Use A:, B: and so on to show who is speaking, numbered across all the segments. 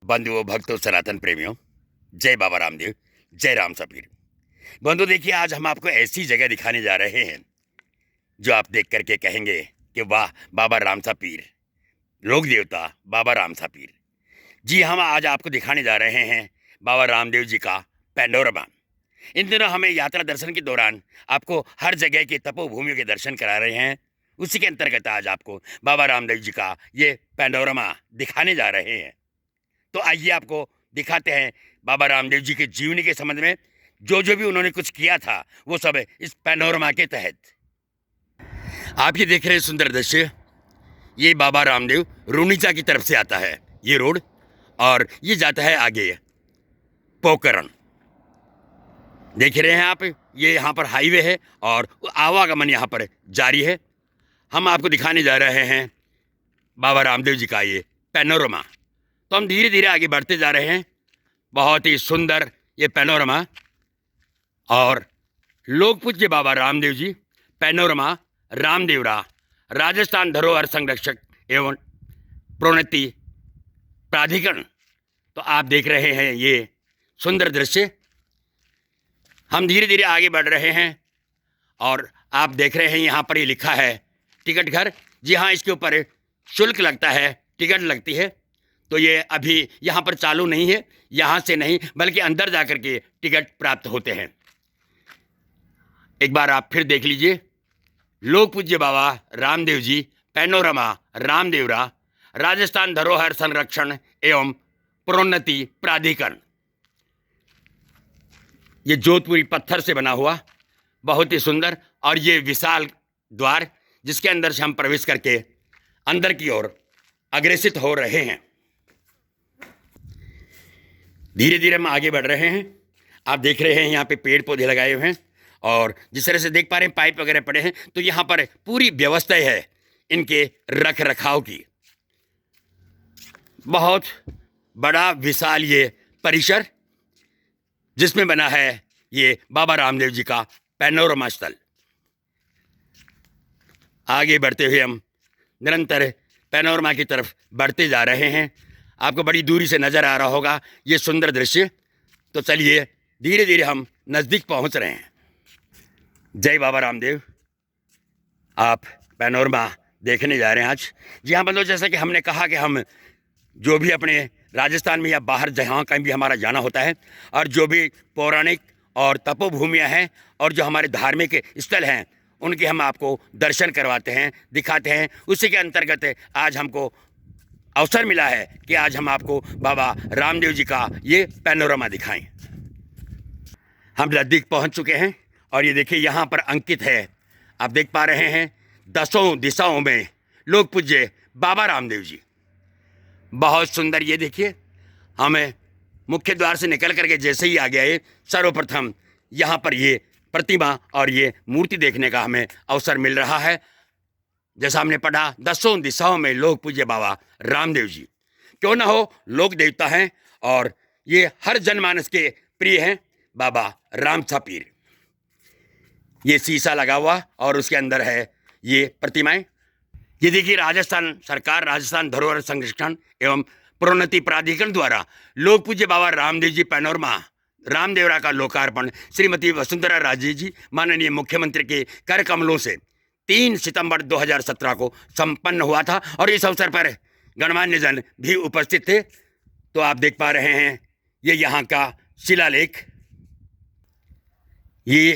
A: बंधुओं, भक्तों, सनातन प्रेमियों, जय बाबा रामदेव, जय राम सपीर। बंधु देखिए, आज हम आपको ऐसी जगह दिखाने जा रहे हैं जो आप देख करके कहेंगे कि वाह, बाबा राम सा पीर, लोक देवता बाबा राम सा पीर। जी, हम आज आपको दिखाने जा रहे हैं बाबा रामदेव जी का पैनोरमा। इन दिनों हमें यात्रा दर्शन के दौरान आपको हर जगह के तपोभूमियों के दर्शन करा रहे हैं। उसी के अंतर्गत आज आपको बाबा रामदेव जी का ये पैनोरमा दिखाने जा रहे हैं। तो आइए आपको दिखाते हैं बाबा रामदेव जी के जीवनी के संबंध में जो जो भी उन्होंने कुछ किया था, वो सब इस पैनोरमा के तहत। आप ये देख रहे हैं सुंदर दृश्य, ये बाबा रामदेव रूनीचा की तरफ से आता है ये रोड, और ये जाता है आगे पोकरण। देख रहे हैं आप, ये यहाँ पर हाईवे है और आवागमन यहाँ पर जारी है। हम आपको दिखाने जा रहे हैं बाबा रामदेव जी का ये पैनोरमा। तो हम धीरे धीरे आगे बढ़ते जा रहे हैं। बहुत ही सुंदर ये पैनोरमा, और लोक पूज्य बाबा रामदेव जी पैनोरमा रामदेवरा राजस्थान धरोहर संरक्षक एवं प्रोन्नति प्राधिकरण। तो आप देख रहे हैं ये सुंदर दृश्य। हम धीरे धीरे आगे बढ़ रहे हैं और आप देख रहे हैं यहाँ पर ये लिखा है टिकट घर। जी हाँ, इसके ऊपर शुल्क लगता है, टिकट लगती है। तो ये अभी यहाँ पर चालू नहीं है, यहाँ से नहीं बल्कि अंदर जाकर के टिकट प्राप्त होते हैं। एक बार आप फिर देख लीजिए, लोक पूज्य बाबा रामदेव जी पैनोरमा रामदेवरा राजस्थान धरोहर संरक्षण एवं प्रोन्नति प्राधिकरण। ये जोधपुरी पत्थर से बना हुआ बहुत ही सुंदर, और ये विशाल द्वार जिसके अंदर से हम प्रवेश करके अंदर की ओर अग्रसित हो रहे हैं। धीरे धीरे हम आगे बढ़ रहे हैं। आप देख रहे हैं यहाँ पे पेड़ पौधे लगाए हुए हैं, और जिस तरह से देख पा रहे हैं पाइप वगैरह पड़े हैं। तो यहाँ पर पूरी व्यवस्था है इनके रख रखाव की। बहुत बड़ा विशाल ये परिसर जिसमें बना है ये बाबा रामदेव जी का पैनोरमा स्थल। आगे बढ़ते हुए हम निरंतर पैनोरमा की तरफ बढ़ते जा रहे हैं। आपको बड़ी दूरी से नजर आ रहा होगा ये सुंदर दृश्य। तो चलिए धीरे धीरे हम नज़दीक पहुंच रहे हैं। जय बाबा रामदेव। आप पैनोरमा देखने जा रहे हैं आज। जी हाँ बंधुओं, जैसा कि हमने कहा कि हम जो भी अपने राजस्थान में या बाहर जहाँ कहीं भी हमारा जाना होता है, और जो भी पौराणिक और तपोभूमियाँ हैं और जो हमारे धार्मिक स्थल हैं, उनके हम आपको दर्शन करवाते हैं, दिखाते हैं। उसी के अंतर्गत आज हमको अवसर मिला है कि आज हम आपको बाबा रामदेव जी का ये पैनोरमा दिखाएं। हम नज़दीक पहुंच चुके हैं, और ये देखिए यहाँ पर अंकित है, आप देख पा रहे हैं, 10 दिशाओं में लोक पूज्य बाबा रामदेव जी। बहुत सुंदर। ये देखिए, हमें मुख्य द्वार से निकल करके जैसे ही आ गया है, सर्वप्रथम यहाँ पर ये प्रतिमा और ये मूर्ति देखने का हमें अवसर मिल रहा है। जैसा हमने पढ़ा, 10 दिशाओं में लोक पूज्य बाबा रामदेव जी। क्यों ना हो, लोक देवता हैं और ये हर जनमानस के प्रिय हैं बाबा राम सा पीर। ये शीशा लगा हुआ और उसके अंदर है ये प्रतिमाएं। ये देखिए, राजस्थान सरकार, राजस्थान धरोहर संरक्षण एवं प्रोन्नति प्राधिकरण द्वारा लोक पूज्य बाबा रामदेव जी पैनोरमा रामदेवरा का लोकार्पण श्रीमती वसुंधरा राजे जी माननीय मुख्यमंत्री के कर कमलों से 3 सितंबर 2017 को संपन्न हुआ था, और इस अवसर पर गणमान्य जन भी उपस्थित थे। तो आप देख पा रहे हैं ये यहाँ का शिलालेख। ये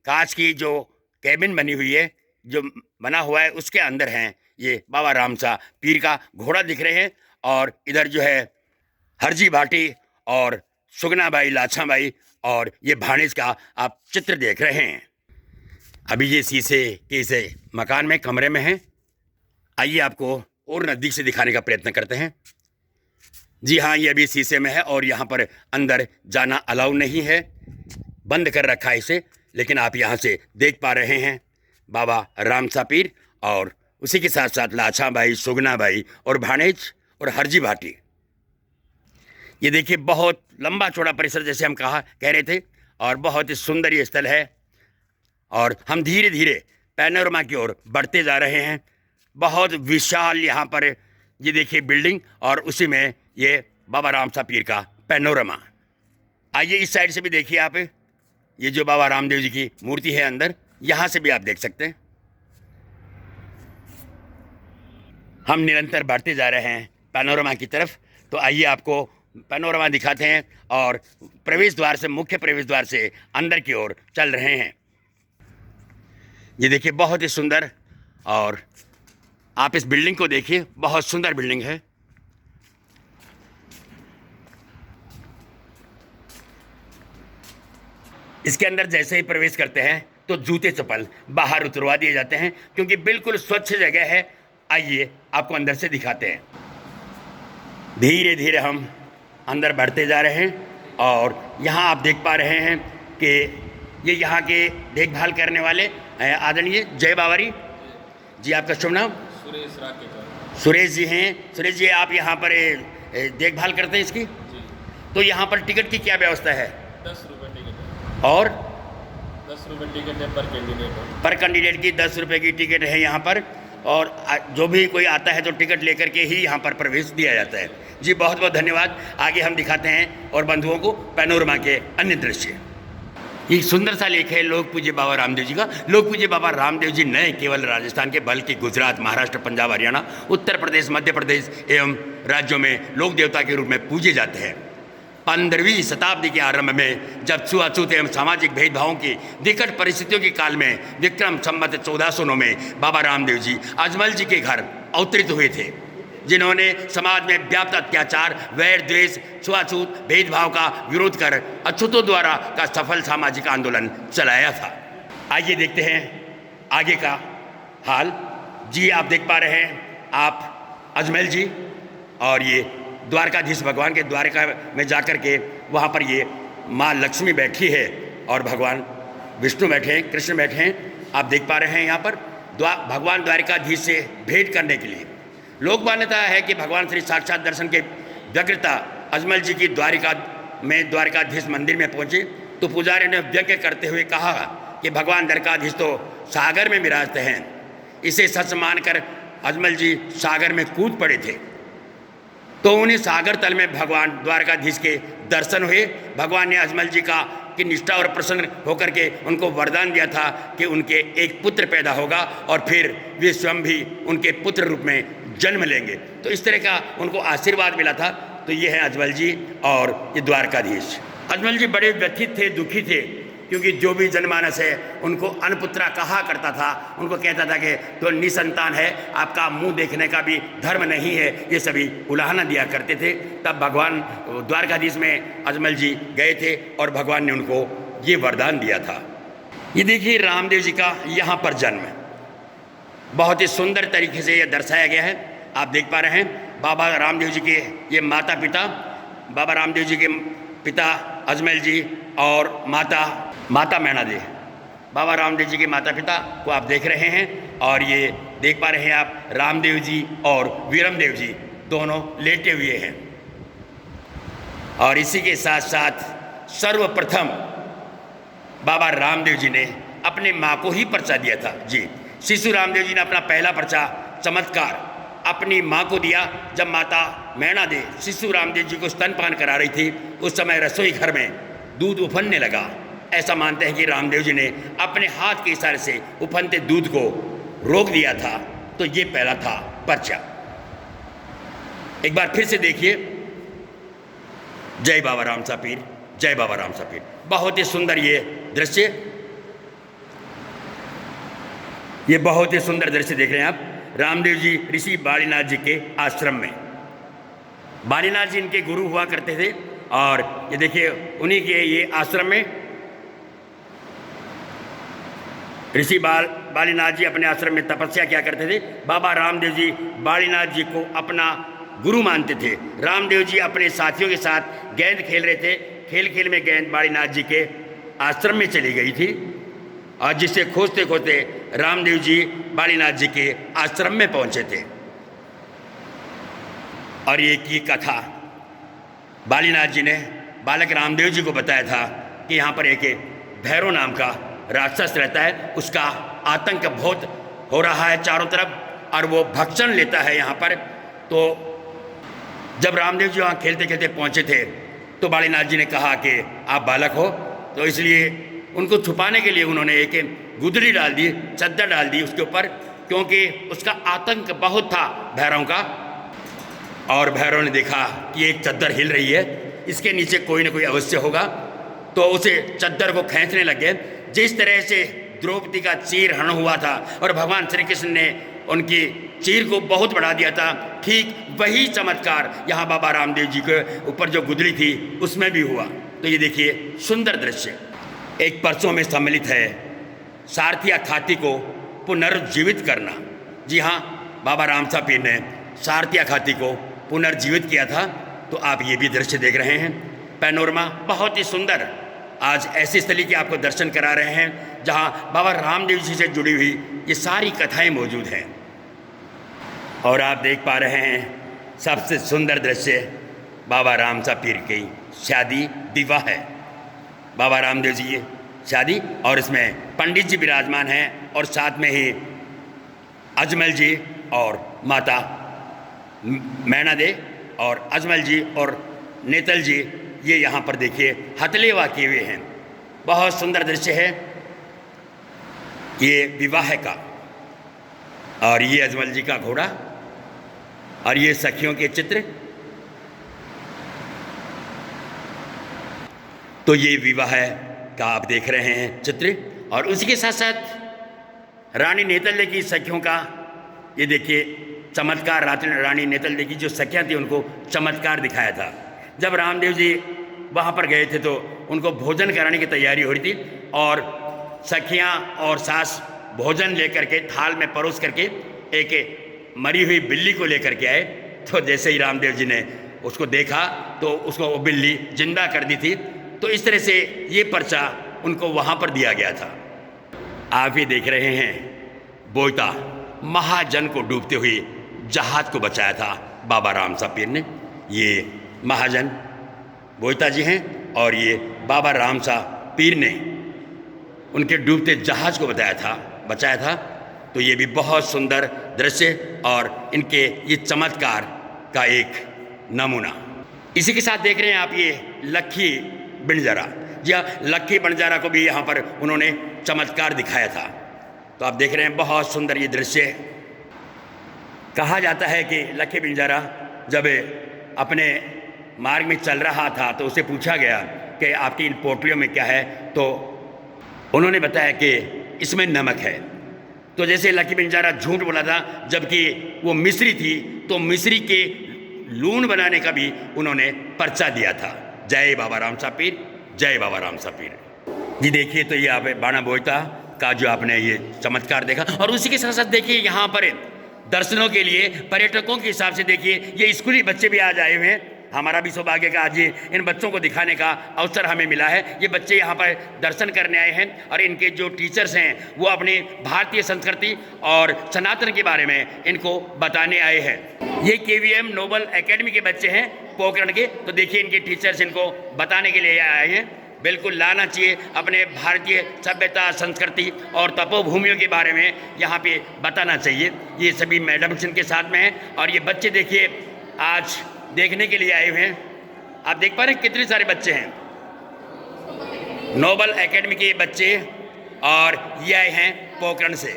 A: कांच की जो कैबिन बनी हुई है, जो बना हुआ है, उसके अंदर हैं ये बाबा राम सा पीर का घोड़ा दिख रहे हैं। और इधर जो है हरजी भाटी और सुगनाबाई, लाछाबाई और ये भाणेज का आप चित्र देख रहे हैं। अभी ये शीशे के इस मकान में, कमरे में हैं। आइए आपको और नज़दीक से दिखाने का प्रयत्न करते हैं। जी हाँ, ये अभी शीशे में है और यहाँ पर अंदर जाना अलाउ नहीं है, बंद कर रखा है इसे। लेकिन आप यहाँ से देख पा रहे हैं बाबा राम सा पीर, और उसी के साथ साथ लाछाबाई, सुगनाबाई और भाणेज और हरजी भाटी। ये देखिए, बहुत लंबा चौड़ा परिसर जैसे हम कह रहे थे, और बहुत ही सुंदर ये स्थल है। और हम धीरे धीरे पैनोरमा की ओर बढ़ते जा रहे हैं। बहुत विशाल यहाँ पर ये देखिए बिल्डिंग, और उसी में ये बाबा रामसा पीर का पैनोरमा। आइए इस साइड से भी देखिए आप, ये जो बाबा रामदेव जी की मूर्ति है अंदर, यहाँ से भी आप देख सकते हैं। हम निरंतर बढ़ते जा रहे हैं पैनोरमा की तरफ, तो आइए आपको पैनोरमा दिखाते हैं और प्रवेश द्वार से, मुख्य प्रवेश द्वार से अंदर की ओर चल रहे हैं। ये देखिए बहुत ही सुंदर, और आप इस बिल्डिंग को देखिए, बहुत सुंदर बिल्डिंग है। इसके अंदर जैसे ही प्रवेश करते हैं तो जूते चप्पल बाहर उतरवा दिए जाते हैं, क्योंकि बिल्कुल स्वच्छ जगह है। आइए आपको अंदर से दिखाते हैं। धीरे धीरे हम अंदर बढ़ते जा रहे हैं, और यहाँ आप देख पा रहे हैं कि ये यहाँ के देखभाल करने वाले आदरणीय जय बावरी जी, आपका शुभ नाम?
B: सुरेश राकेकर।
A: सुरेश जी हैं। सुरेश जी, आप यहाँ पर देखभाल करते हैं इसकी?
B: जी।
A: तो यहाँ पर टिकट की क्या व्यवस्था है?
B: 10 रुपये टिकट है।
A: और
B: 10 रुपये टिकट है पर कैंडिडेट।
A: पर कैंडिडेट की 10 रुपये की टिकट है यहाँ पर, और जो भी कोई आता है तो टिकट लेकर के ही यहाँ पर प्रवेश दिया जाता है। जी बहुत बहुत धन्यवाद। आगे हम दिखाते हैं और बंधुओं को पैनोरमा के अन्य दृश्य। एक सुंदर सा लेख है लोक पूज्य बाबा रामदेव जी का। लोक पूज्य बाबा रामदेव जी न केवल राजस्थान के, बल्कि गुजरात, महाराष्ट्र, पंजाब, हरियाणा, उत्तर प्रदेश, मध्य प्रदेश एवं राज्यों में लोक देवता के रूप में पूजे जाते हैं। 15वीं शताब्दी के आरंभ में जब छुआछूत एवं सामाजिक भेदभावों की विकट परिस्थितियों के काल में विक्रम संवत 1409 में बाबा रामदेव जी अजमल जी के घर अवतरित हुए थे, जिन्होंने समाज में व्याप्त अत्याचार, वैर, द्वेष, छुआछूत, भेदभाव का विरोध कर अछूतों द्वारा का सफल सामाजिक आंदोलन चलाया था। आइए देखते हैं आगे का हाल। जी आप देख पा रहे हैं आप अजमल जी, और ये द्वारकाधीश भगवान के द्वारका में जाकर के वहाँ पर ये माँ लक्ष्मी बैठी है और भगवान विष्णु बैठे हैं, कृष्ण बैठे हैं। आप देख पा रहे हैं यहाँ पर भगवान द्वारकाधीश से भेंट करने के लिए लोक मान्यता है कि भगवान श्री साक्षात दर्शन के व्यग्रता अजमल जी की द्वारिका में द्वारकाधीश मंदिर में पहुँचे तो पुजारी ने व्यंग्य करते हुए कहा कि भगवान द्वारकाधीश तो सागर में विराजते हैं। इसे सच मानकर अजमल जी सागर में कूद पड़े थे, तो उन्हें सागर तल में भगवान द्वारकाधीश के दर्शन हुए। भगवान ने अजमल जी का की निष्ठा और प्रसन्न होकर के उनको वरदान दिया था कि उनके एक पुत्र पैदा होगा और फिर वे स्वयं भी उनके पुत्र रूप में जन्म लेंगे। तो इस तरह का उनको आशीर्वाद मिला था। तो ये है अजमल जी और ये द्वारकाधीश। अजमल जी बड़े व्यथित थे, दुखी थे, क्योंकि जो भी जनमानस है उनको अनपुत्रा कहा करता था। उनको कहता था कि तो निसंतान है, आपका मुंह देखने का भी धर्म नहीं है, ये सभी उलाहना दिया करते थे। तब भगवान द्वारकाधीश में अजमल जी गए थे और भगवान ने उनको ये वरदान दिया था। ये देखिए रामदेव जी का यहाँ पर जन्म बहुत ही सुंदर तरीके से यह दर्शाया गया है। आप देख पा रहे हैं बाबा रामदेव जी के ये माता पिता, बाबा रामदेव जी के पिता अजमल जी और माता मैना जी, बाबा रामदेव जी के माता पिता को आप देख रहे हैं। और ये देख पा रहे हैं आप रामदेव जी और वीरमदेव जी दोनों लेटे हुए हैं। और इसी के साथ साथ सर्वप्रथम बाबा रामदेव जी ने अपने माँ को ही पर्चा दिया था। जी शिशु रामदेव जी ने अपना पहला पर्चा चमत्कार अपनी माँ को दिया। जब माता मैना दे शिशु रामदेव जी को स्तनपान करा रही थी, उस समय रसोई घर में दूध उफनने लगा। ऐसा मानते हैं कि रामदेव जी ने अपने हाथ के इशारे से उफनते दूध को रोक दिया था। तो ये पहला था पर्चा। एक बार फिर से देखिए, जय बाबा रामसा पीर, जय बाबा रामसा पीर। बहुत ही सुंदर ये दृश्य, ये बहुत ही सुंदर दृश्य देख रहे हैं आप। रामदेव जी ऋषि बालीनाथ जी के आश्रम में, बालीनाथ जी इनके गुरु हुआ करते थे। और ये देखिए उन्हीं के ये आश्रम में ऋषि बालीनाथ जी अपने आश्रम में तपस्या किया करते थे। बाबा रामदेव जी बालीनाथ जी को अपना गुरु मानते थे। रामदेव जी अपने साथियों के साथ गेंद खेल रहे थे। खेल खेल में गेंद बालीनाथ जी के आश्रम में चली गई थी, और जिसे खोजते खोजते रामदेव जी बालीनाथ जी के आश्रम में पहुंचे थे। और ये की कथा बालीनाथ जी ने बालक रामदेव जी को बताया था कि यहाँ पर एक भैरव नाम का राक्षस रहता है, उसका आतंक बहुत हो रहा है चारों तरफ, और वो भक्षण लेता है यहाँ पर। तो जब रामदेव जी वहाँ खेलते खेलते पहुँचे थे तो बालीनाथ जी ने कहा कि आप बालक हो, तो इसलिए उनको छुपाने के लिए उन्होंने एक गुदड़ी डाल दी, चद्दर डाल दी उसके ऊपर, क्योंकि उसका आतंक बहुत था भैरव का। और भैरव ने देखा कि एक चद्दर हिल रही है, इसके नीचे कोई ना कोई अवश्य होगा, तो उसे चद्दर को खींचने लग गए। जिस तरह से द्रौपदी का चीर हरण हुआ था और भगवान श्री कृष्ण ने उनकी चीर को बहुत बढ़ा दिया था, ठीक वही चमत्कार यहाँ बाबा रामदेव जी के ऊपर जो गुदड़ी थी उसमें भी हुआ। तो ये देखिए सुंदर दृश्य एक परचों में सम्मिलित है, सारथिया खाती को पुनर्जीवित करना। जी हाँ, बाबा रामसा पीर ने सारथिया खाती को पुनर्जीवित किया था। तो आप ये भी दृश्य देख रहे हैं, पैनोरमा बहुत ही सुंदर। आज ऐसी स्थली के आपको दर्शन करा रहे हैं जहाँ बाबा रामदेव जी से जुड़ी हुई ये सारी कथाएं मौजूद हैं। और आप देख पा रहे हैं सबसे सुंदर दृश्य बाबा रामसा पीर की शादी विवाह है। बाबा रामदेव जी की शादी, और इसमें पंडित जी विराजमान हैं और साथ में ही अजमल जी और माता मैना दे और अजमल जी और नेतल जी, ये यहाँ पर देखिए हथलेवा किए हुए हैं। बहुत सुंदर दृश्य है ये विवाह का। और ये अजमल जी का घोड़ा और ये सखियों के चित्र। तो ये विवाह का आप देख रहे हैं चित्र, और उसी के साथ साथ रानी नेतल की सखियों का ये देखिए चमत्कार। रानी नेतल की जो सखियाँ थी उनको चमत्कार दिखाया था। जब रामदेव जी वहाँ पर गए थे तो उनको भोजन कराने की तैयारी हो रही थी, और सखियाँ और सास भोजन लेकर के थाल में परोस करके एक मरी हुई बिल्ली को लेकर के आए। तो जैसे ही रामदेव जी ने उसको देखा तो उसको वो बिल्ली जिंदा कर दी थी। तो इस तरह से ये पर्चा उनको वहाँ पर दिया गया था। आप ही देख रहे हैं बोयता महाजन को डूबते हुए जहाज को बचाया था बाबा रामसा पीर ने। ये महाजन बोयता जी हैं और ये बाबा रामसा पीर ने उनके डूबते जहाज को बचाया था। तो ये भी बहुत सुंदर दृश्य और इनके ये चमत्कार का एक नमूना। इसी के साथ देख रहे हैं आप ये लक्खी बिंजारा। जी हाँ, लक्खी बिंजारा को भी यहाँ पर उन्होंने चमत्कार दिखाया था। तो आप देख रहे हैं बहुत सुंदर ये दृश्य। कहा जाता है कि लक्खी बिंजारा जब अपने मार्ग में चल रहा था तो उसे पूछा गया कि आपकी इन पोटलियों में क्या है, तो उन्होंने बताया कि इसमें नमक है। तो जैसे लक्खी बिंजारा झूठ बोला था, जबकि वो मिस्री थी, तो मिस्री के लूण बनाने का भी उन्होंने पर्चा दिया था। जय बाबा रामसा पीर, जय बाबा रामसा पीर। जी देखिए, तो ये आप बाणा बोयता का जो आपने ये चमत्कार देखा, और उसी के साथ साथ देखिए यहाँ पर दर्शनों के लिए पर्यटकों के हिसाब से देखिए ये स्कूली बच्चे भी आज आए हुए हैं। हमारा भी सौभाग्य का आज इन बच्चों को दिखाने का अवसर हमें मिला है। ये बच्चे यहाँ पर दर्शन करने आए हैं और इनके जो टीचर्स हैं वो अपनी भारतीय संस्कृति और सनातन के बारे में इनको बताने आए हैं। ये KVM नोबल एकेडमी के बच्चे हैं पोखरण के। तो देखिए इनके टीचर्स इनको बताने के लिए आए हैं। बिल्कुल लाना चाहिए, अपने भारतीय सभ्यता, संस्कृति और तपोभूमियों के बारे में यहाँ पे बताना चाहिए। ये सभी मैडम्स इनके साथ में हैं और ये बच्चे देखिए आज देखने के लिए आए हुए हैं। आप देख पा रहे हैं कितने सारे बच्चे हैं, नोबल एकेडमी के बच्चे, और ये आए हैं पोखरण से।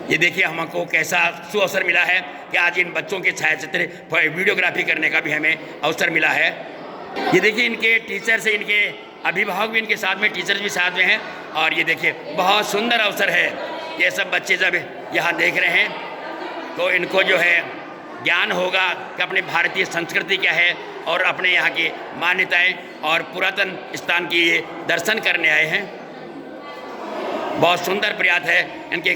A: ये देखिए हमको कैसा सुअवसर मिला है कि आज इन बच्चों के छायाचित्र वीडियोग्राफी करने का भी हमें अवसर मिला है। ये देखिए इनके टीचर्स, इनके अभिभावक भी इनके साथ में, टीचर्स भी साथ में हैं, और ये देखिए बहुत सुंदर अवसर है। ये सब बच्चे जब यहाँ देख रहे हैं तो इनको जो है ज्ञान होगा कि अपने भारतीय संस्कृति क्या है और अपने यहाँ की मान्यताएं और पुरातन स्थान की ये दर्शन करने आए हैं। बहुत सुंदर प्रयास है इनके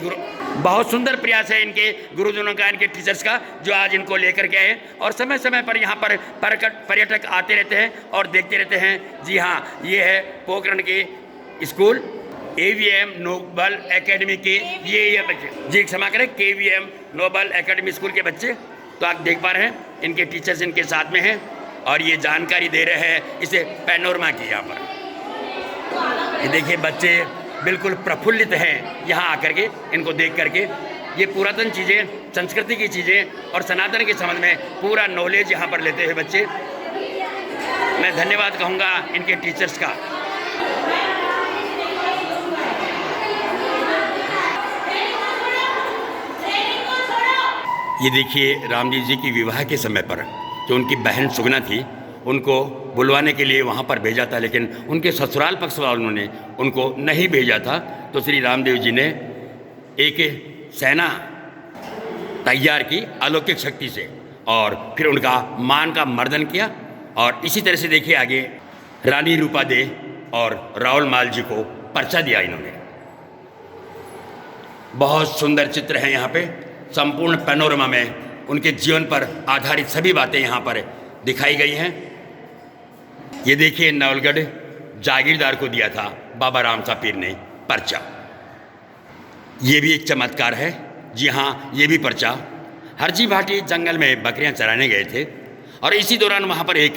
A: बहुत सुंदर प्रयास है इनके गुरुजनों का, इनके टीचर्स का, जो आज इनको लेकर के आए और समय समय पर यहाँ पर पर्यटक आते रहते हैं और देखते रहते हैं। जी हाँ, ये है पोखरण के स्कूल KVM नोबल एकेडमी के ये बच्चे, जी क्षमा करें, KVM नोबल एकेडमी स्कूल के बच्चे। तो आप देख पा रहे हैं इनके टीचर्स इनके साथ में हैं और ये जानकारी दे रहे हैं इसे पैनोरमा की। यहाँ पर ये देखिए बच्चे बिल्कुल प्रफुल्लित हैं यहाँ आकर के, इनको देख करके। ये पुरातन चीज़ें, संस्कृति की चीज़ें और सनातन के संबंध में पूरा नॉलेज यहाँ पर लेते हुए बच्चे, मैं धन्यवाद कहूँगा इनके टीचर्स का। ये देखिए रामदेव जी की विवाह के समय पर जो उनकी बहन सुगना थी, उनको बुलवाने के लिए वहाँ पर भेजा था, लेकिन उनके ससुराल पक्ष वालों ने उनको नहीं भेजा था। तो श्री रामदेव जी ने एक सेना तैयार की अलौकिक शक्ति से और फिर उनका मान का मर्दन किया। और इसी तरह से देखिए आगे रानी रूपा दे और राहुल माल जी को पर्चा दिया इन्होंने। बहुत सुंदर चित्र है यहाँ पे, संपूर्ण पैनोरमा में उनके जीवन पर आधारित सभी बातें यहाँ पर दिखाई गई हैं। ये देखिए नवलगढ़ जागीरदार को दिया था बाबा रामसा पीर ने पर्चा। ये भी एक चमत्कार है। जी हाँ, ये भी पर्चा हरजी भाटी जंगल में बकरियां चराने गए थे और इसी दौरान वहाँ पर एक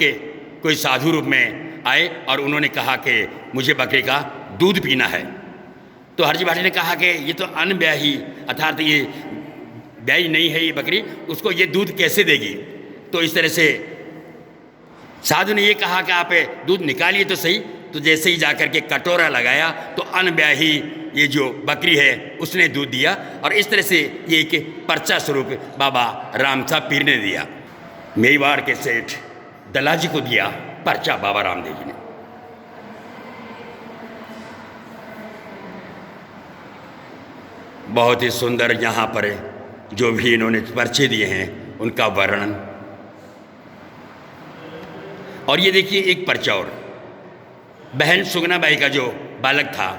A: कोई साधु रूप में आए और उन्होंने कहा कि मुझे बकरी का दूध पीना है। तो हरजी भाटी ने कहा कि ये तो अनब्याही, अर्थात ये ब्याही नहीं है ये बकरी, उसको ये दूध कैसे देगी। तो इस तरह से साधु ने ये कहा कि आप दूध निकालिए तो सही। तो जैसे ही जाकर के कटोरा लगाया तो अनब्याही ये जो बकरी है उसने दूध दिया और इस तरह से ये एक पर्चा स्वरूप बाबा रामसा पीर ने दिया। मेवाड़ के सेठ दलाजी को दिया पर्चा बाबा रामदेव जी ने। बहुत ही सुंदर यहाँ पर जो भी इन्होंने पर्चे दिए हैं उनका वर्णन। और ये देखिए एक पर्चा और, बहन सुगना बाई का जो बालक था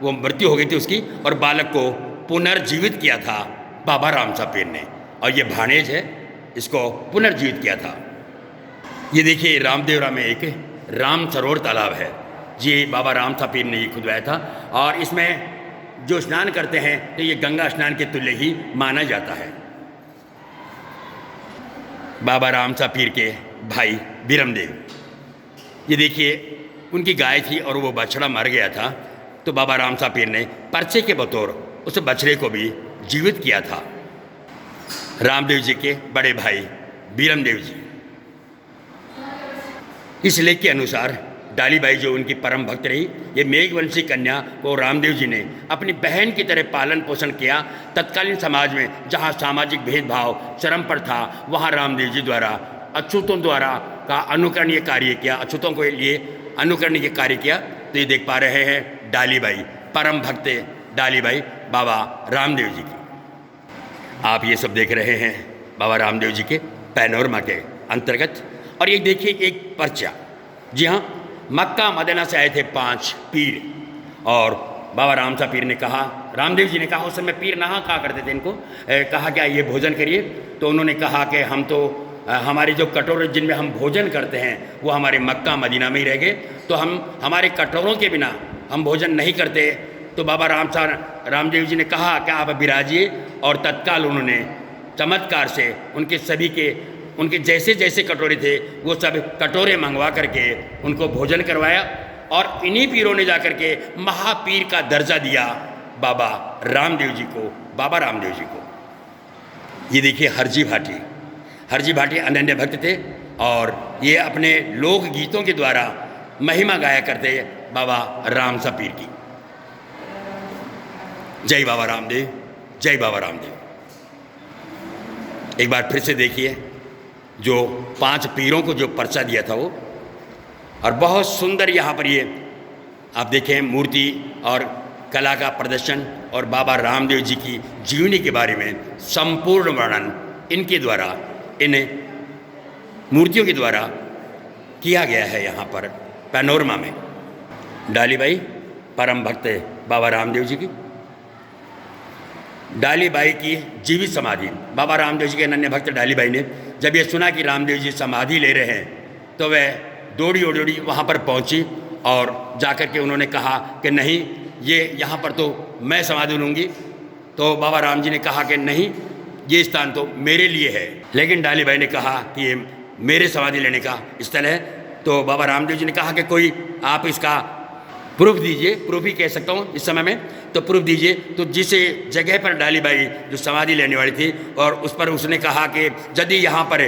A: वो मृत्यु हो गई थी उसकी, और बालक को पुनर्जीवित किया था बाबा रामसा पीर ने, और ये भाणेज है, इसको पुनर्जीवित किया था। ये देखिए रामदेवरा में एक राम सरोवर तालाब है, जी बाबा रामसा पीर ने ये खुदवाया था। और इसमें जो स्नान करते हैं तो ये गंगा स्नान के तुल्य ही माना जाता है। बाबा रामसा पीर के भाई बीरमदेव, ये देखिए उनकी गाय थी और वो बछड़ा मर गया था, तो बाबा रामसा पीर ने पर्चे के बतौर उस बछड़े को भी जीवित किया था। रामदेव जी के बड़े भाई बीरमदेव जी, इस लेख के अनुसार डालीबाई जो उनकी परम भक्त रही, ये मेघवंशी कन्या को रामदेव जी ने अपनी बहन की तरह पालन पोषण किया। तत्कालीन समाज में जहाँ सामाजिक भेदभाव चरम पर था, वहाँ रामदेव जी द्वारा अछूतों द्वारा का अनुकरणीय कार्य किया, अछूतों के लिए अनुकरणीय कार्य किया। तो ये देख पा रहे हैं डालीबाई, परम भक्त डालीबाई बाबा रामदेव जी की। आप ये सब देख रहे हैं बाबा रामदेव जी के पैनोरमा के अंतर्गत। और ये देखिए एक पर्चा, जी हाँ, मक्का मदीना से आए थे 5 पीर, और बाबा रामसा पीर ने कहा, रामदेव जी ने कहा, उस समय पीर नहा कहा करते थे इनको, कहा क्या ये भोजन करिए। तो उन्होंने कहा कि हम तो हमारे जो कटोरे जिनमें हम भोजन करते हैं वो हमारे मक्का मदीना में ही रह गए, तो हम हमारे कटोरों के बिना हम भोजन नहीं करते। तो बाबा रामदेव जी ने कहा कि आप विराजिए, और तत्काल उन्होंने चमत्कार से उनके सभी के उनके जैसे जैसे कटोरे थे वो सब कटोरे मंगवा करके उनको भोजन करवाया, और इन्हीं पीरों ने जाकर के महापीर का दर्जा दिया बाबा रामदेव जी को, बाबा रामदेव जी को। ये देखिए हरजी भाटी अनन्य भक्त थे, और ये अपने लोक गीतों के द्वारा महिमा गाया करते बाबा रामसा पीर की। जय बाबा रामदेव, जय बाबा रामदेव। एक बार फिर से देखिए जो 5 पीरों को जो पर्चा दिया था वो, और बहुत सुंदर यहाँ पर ये आप देखें मूर्ति और कला का प्रदर्शन, और बाबा रामदेव जी की जीवनी के बारे में संपूर्ण वर्णन इनके द्वारा, इन मूर्तियों के द्वारा किया गया है यहाँ पर पैनोरमा में। डालीबाई परम भक्त बाबा रामदेव जी की, डालीबाई की जीवित समाधि, बाबा रामदेव जी के अनन्य भक्त डालीबाई ने जब ये सुना कि रामदेव जी समाधि ले रहे हैं तो वह दौड़ी वहाँ पर पहुँची, और जाकर के उन्होंने कहा कि नहीं, ये यहाँ पर तो मैं समाधि लूँगी। तो बाबा राम जी ने कहा कि नहीं, ये स्थान तो मेरे लिए है। लेकिन डालीबाई ने कहा कि ये मेरे समाधि लेने का स्थल है। तो बाबा रामदेव जी ने कहा कि कोई आप इसका प्रूफ दीजिए, प्रूफ ही कह सकता हूँ इस समय में, तो प्रूफ दीजिए। तो जिस जगह पर डाली बाई जो समाधि लेने वाली थी और उस पर उसने कहा कि यदि यहाँ पर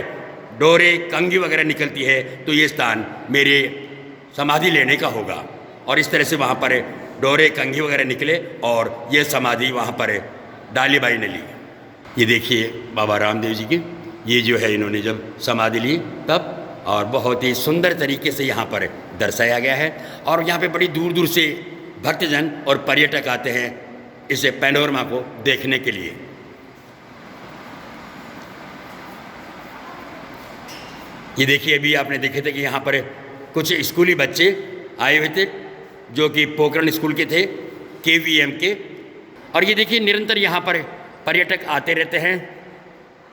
A: डोरे कंघी वगैरह निकलती है तो ये स्थान मेरे समाधि लेने का होगा। और इस तरह से वहाँ पर डोरे कंघी वगैरह निकले और ये समाधि वहाँ पर डाली बाई ने ली। ये देखिए बाबा रामदेव जी की, ये जो है इन्होंने जब समाधि ली तब, और बहुत ही सुंदर तरीके से यहाँ पर दर्शाया गया है। और यहाँ पे बड़ी दूर दूर से भक्तजन और पर्यटक आते हैं इस पैनोरमा को देखने के लिए। ये देखिए अभी आपने देखे थे कि यहाँ पर कुछ स्कूली बच्चे आए हुए थे जो कि पोखरण स्कूल के थे, KVM के। और ये देखिए निरंतर यहाँ पर पर्यटक आते रहते हैं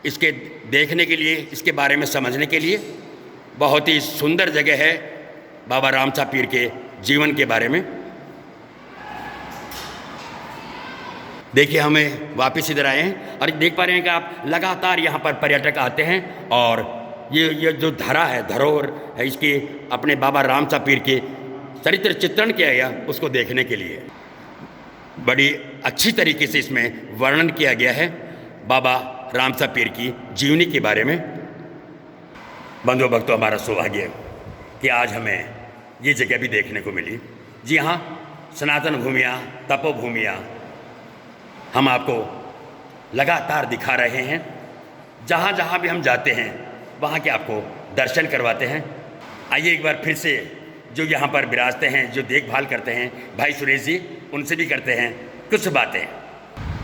A: इसके देखने के लिए, इसके बारे में समझने के लिए। बहुत ही सुंदर जगह है बाबा रामसा पीर के जीवन के बारे में। देखिए हमें वापस इधर आए हैं और देख पा रहे हैं कि आप लगातार यहाँ पर पर्यटक आते हैं और ये जो धरा है, धरोहर है इसकी, अपने बाबा रामसा पीर के चरित्र चित्रण किया गया उसको देखने के लिए। बड़ी अच्छी तरीके से इसमें वर्णन किया गया है बाबा रामसा पीर की जीवनी के बारे में। बंधु भक्तों, हमारा सौभाग्य है कि आज हमें ये जगह भी देखने को मिली। जी हाँ, सनातन भूमियाँ, तपोभूमियाँ हम आपको लगातार दिखा रहे हैं। जहाँ जहाँ भी हम जाते हैं वहाँ के आपको दर्शन करवाते हैं। आइए एक बार फिर से जो यहाँ पर विराजते हैं, जो देखभाल करते हैं भाई सुरेश जी, उनसे भी करते हैं कुछ बातें।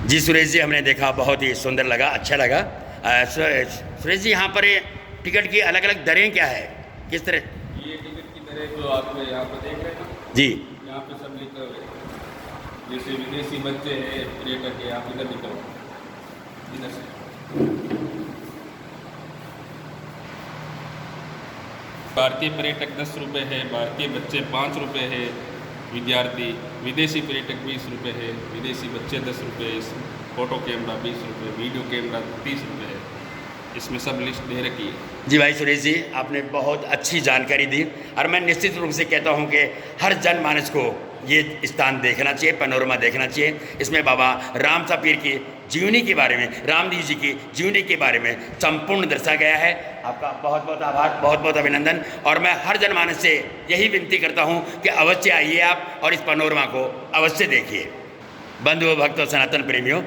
A: जी सुरेश जी, हमने देखा बहुत ही सुंदर लगा, अच्छा लगा। सुरेश जी, यहाँ पर टिकट की अलग अलग दरें क्या है, किस तरह?
B: ये टिकट की दरें जो आप यहाँ पर देख रहे हैं
A: जी,
B: यहाँ पे सब लिखा हुआ है। जैसे विदेशी बच्चे हैं, पर्यटक है, आप इधर लिखा हुआ इधर से। भारतीय पर्यटक 10 रुपये है, भारतीय बच्चे 5 रुपये है, विद्यार्थी, विदेशी पर्यटक 20 रुपये है, विदेशी बच्चे 10 रुपये, फोटो कैमरा 20 रुपये, वीडियो कैमरा 30 रुपये है। इसमें सब लिस्ट दे रखी है।
A: जी भाई सुरेश जी, आपने बहुत अच्छी जानकारी दी और मैं निश्चित रूप से कहता हूँ कि हर जनमानस को ये स्थान देखना चाहिए, पैनोरमा देखना चाहिए। इसमें बाबा रामसा पीर की जीवनी के बारे में, रामदेव जी की जीवनी के बारे में संपूर्ण दर्शाया गया है। आपका बहुत बहुत आभार, बहुत बहुत अभिनंदन। और मैं हर जनमानस से यही विनती करता हूँ कि अवश्य आइए आप और इस पैनोरमा को अवश्य देखिए। बंधुओं, भक्तों, सनातन प्रेमियों,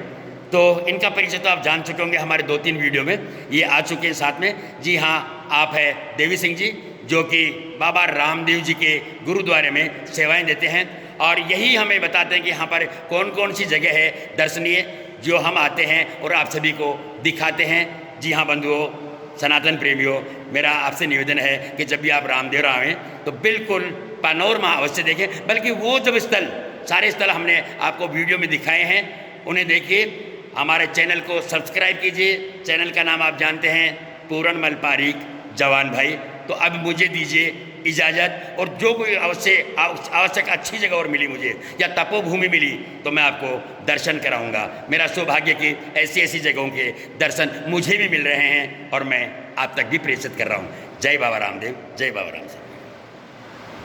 A: तो इनका परिचय तो आप जान चुके होंगे, हमारे 2-3 वीडियो में ये आ चुके हैं साथ में। जी हाँ, आप है देवी सिंह जी जो कि बाबा रामदेव जी के गुरुद्वारे में सेवाएं देते हैं और यही हमें बताते हैं कि यहाँ पर कौन कौन सी जगह है दर्शनीय जो हम आते हैं और आप सभी को दिखाते हैं। जी हाँ बंधुओं, सनातन प्रेमियों, मेरा आपसे निवेदन है कि जब भी आप रामदेव आएँ तो बिल्कुल पैनोरमा अवश्य देखें। बल्कि वो जब स्थल, सारे स्थल हमने आपको वीडियो में दिखाए हैं, उन्हें देखिए। हमारे चैनल को सब्सक्राइब कीजिए। चैनल का नाम आप जानते हैं, पूरनमल पारीक जवान भाई। तो अब मुझे दीजिए इजाज़त, और जो कोई आवश्यक अच्छी जगह और मिली मुझे या तपोभूमि मिली तो मैं आपको दर्शन कराऊंगा। मेरा सौभाग्य कि ऐसी ऐसी जगहों के दर्शन मुझे भी मिल रहे हैं और मैं आप तक भी प्रेषित कर रहा हूँ। जय बाबा रामदेव, जय बाबा रामदेव।